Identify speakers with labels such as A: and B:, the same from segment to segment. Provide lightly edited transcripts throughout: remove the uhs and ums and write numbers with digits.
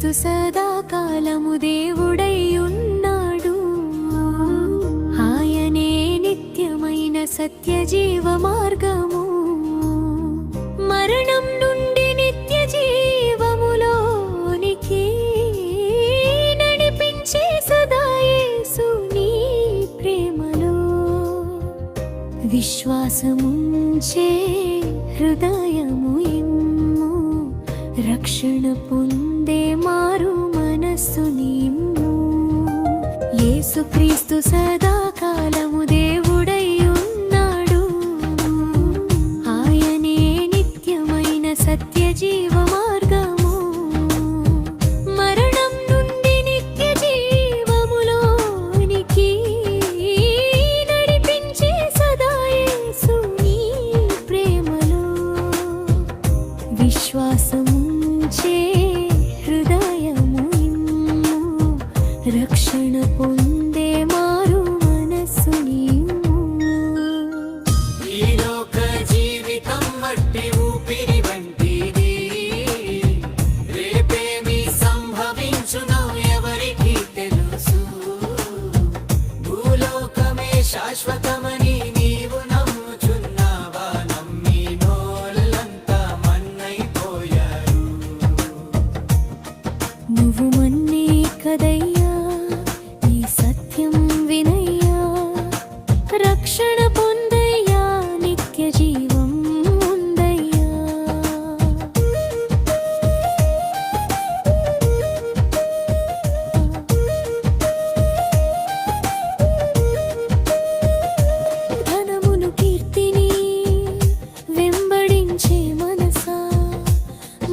A: యేసుక్రీస్తు సదాకాలము దేవుడై ఉన్నాడు. ఆయనే నిత్యమైన సత్య జీవ మార్గము. మరణం నుండి నిత్య జీవములోనికి నడిపించే సదా యేసుని ప్రేమలో విశ్వాసముంచే హృదయము ఇమ్ము. రక్షణ పొందే మారు మనస్సు నిమ్ము. యేసుక్రీస్తు సదాకాలము దేవుడై ఉన్నాడు. ఆయనే నిత్యమైన సత్య జీవ మార్గము. మరణం నుండి నిత్య జీవములోనికి నడిపించే సదా యేసుని ప్రేమలో విశ్వాసముంచే హృదయము ఇమ్ము. రక్షణ పొందే మారు మనస్సు నిమ్ము.
B: ఈ లోక జీవితం మట్టి ఊపిరి వంటిది. రేపేమి సంభవించునో ఎవరికి తెలుసు. భూలోకమే శాశ్వతమని నీవు నమ్ముచున్నావా? నమ్మినోళ్ళంతా మన్నైపోయారు.
A: నువ్వు మన్నే కదయ్యా, ఈ సత్యం వినయ్యా. రక్షణ పొందయ్యా, నిత్య జీవం ఉందయ్యా. ధనమును కీర్తిని వెంబడించే మనసా,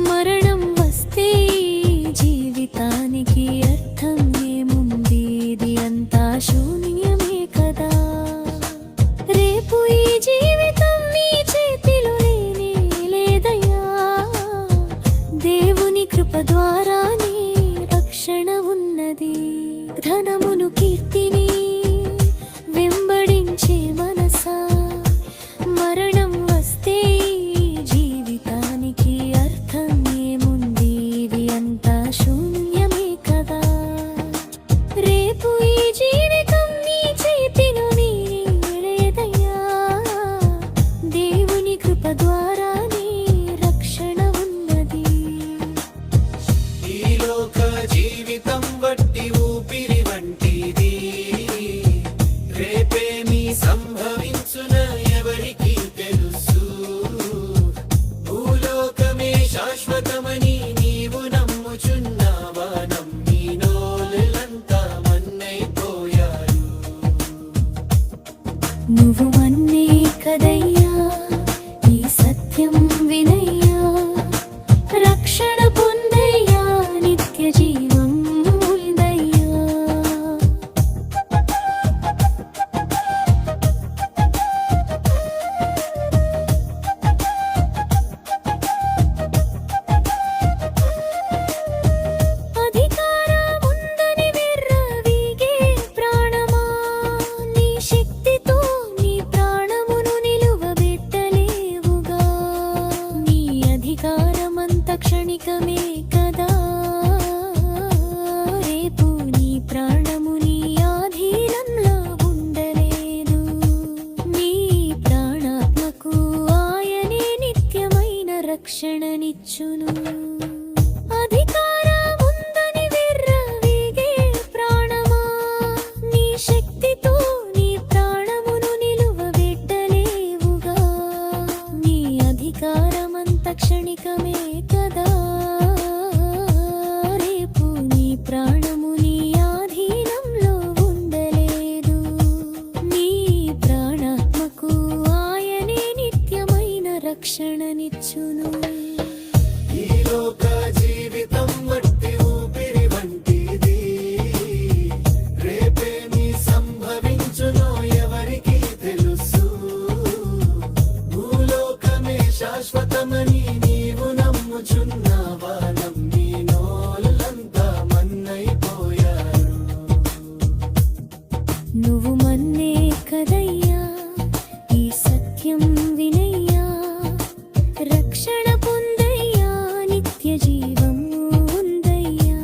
A: మరణం వస్తే జీవితానికి అర్థం ఏముంది? ఇది అంతా శూన్యమే కదా. రేపు ఈ జీవితం నీ చేతిలో లేనే లేదయ్యా. దేవుని కృప ద్వారానే రక్షణ ఉన్నది. ధనమును కీర్తిని వెంబడించే మనసా, మరణం వస్తే జీవితానికి అర్థం ఏముంది? ఇది అంతా శూన్యమే కదా. రేపు ఈ జీవితం నీ చేతిలో లేదయ్యా. దేవుని కృప ద్వారానే రక్షణ ఉన్నది.
B: ఈ లోక జీవితం వట్టి ఊపిరి వంటిది. రేపేమి సంభవించున ఎవరికి తెలుసు. భూలోకమే శాశ్వతమని నీవు నమ్ముచున్నావా? నమ్మినోళ్ళంతా మన్నైపోయారు.
A: నువ్వు మన్నే కదయ్యా, ఈ సత్యం వినయ్యా. రక్షణ పొందయ్యా, నిత్య జీవం ఉందయ్యా. అధికారముందని విర్రవీగే ప్రాణమా, నీ శక్తితో నీ ప్రాణమును నిలువబెట్టలేవుగా. నీ అధికారమంత క్షణికమే కదా. రేపు నీ ప్రాణము నీ ఆధీనంలో ఉండలేదు. నీ ప్రాణాత్మకు ఆయనే నిత్యమైన రక్షణనిచ్చును. అధికారముందని విర్రవీగే ప్రాణమా, నీ శక్తితో నీ ప్రాణమును నిలువబెట్టలేవుగా. నీ అధికారమంత క్షణికమే కదా. రేపు నీ ప్రాణము నీ ఆధీనంలో ఉండలేదు. నీ ప్రాణాత్మకు ఆయనే నిత్యమైన రక్షణనిచ్చును.
B: ఈ లోక జీవితం వట్టి ఊపిరి వంటిది. రేపేమి సంభవించునో ఎవరికి తెలుసు. భూలోకమే శాశ్వతమని నీవు నమ్ముచున్నావా? నమ్మినోళ్ళంతా మన్నైపోయారు.
A: నువ్వు మన్నే కదయ్యా, ఈ సత్యం వినయ్యా. రక్షణ పొందయ్యా, నిత్య జీవం ఉందయ్యా.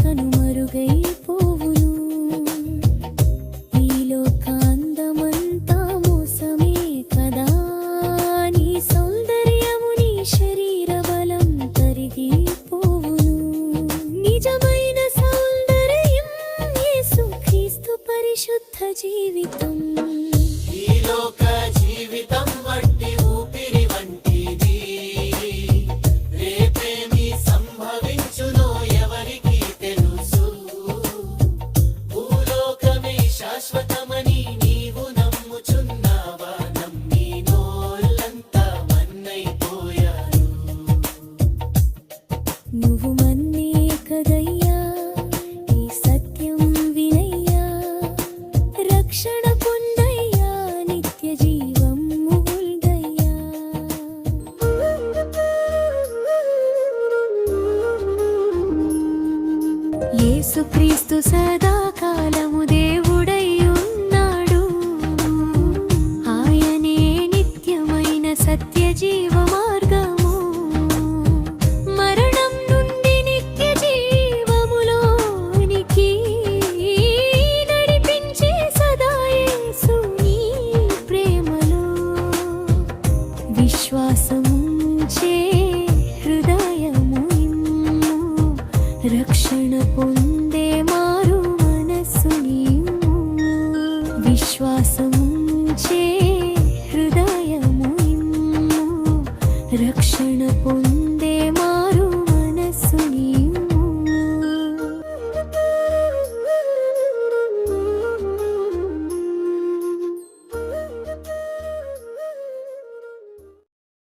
A: కనుమరుగైపోవును. ఈ లోకాందమంతా మోసమే కదా, నీ సౌందర్యము నీ శరీర బలం తరిగిపోవును. నిజమైన సౌందర్యం యేసుక్రీస్తు పరిశుద్ధ జీవితం.
B: ఈ లోక జీవితం వట్టి ఊపిరి వంటిది, రేపేమి సంభవించునో ఎవరికి తెలుసు. భూలోకమే శాశ్వతమని నీవు నమ్ముచున్నావా? నమ్మినోళ్ళంతా మన్నైపోయారు.
A: నువ్వు మన్నే కదయ్యా, ఈ సత్యం వినయ్యా, రక్షణ పొందయ్యా, నిత్య జీవం ముగుల్దయ్యా. యేసుక్రీస్తు సదాకాలము దేవుడై ఉన్నాడు. ఆయనే నిత్యమైన సత్య జీవ మార్గము. మరణం నుండి నిత్య జీవములోనికి నడిపించే సదా యేసు నీ ప్రేమలో. విశ్వాసముంచే హృదయము ఇమ్ము, రక్షణ పొందే మారు మనస్సు నీవు. విశ్వాసముంచే హృదయము ఇమ్ము, రక్షణ పొందే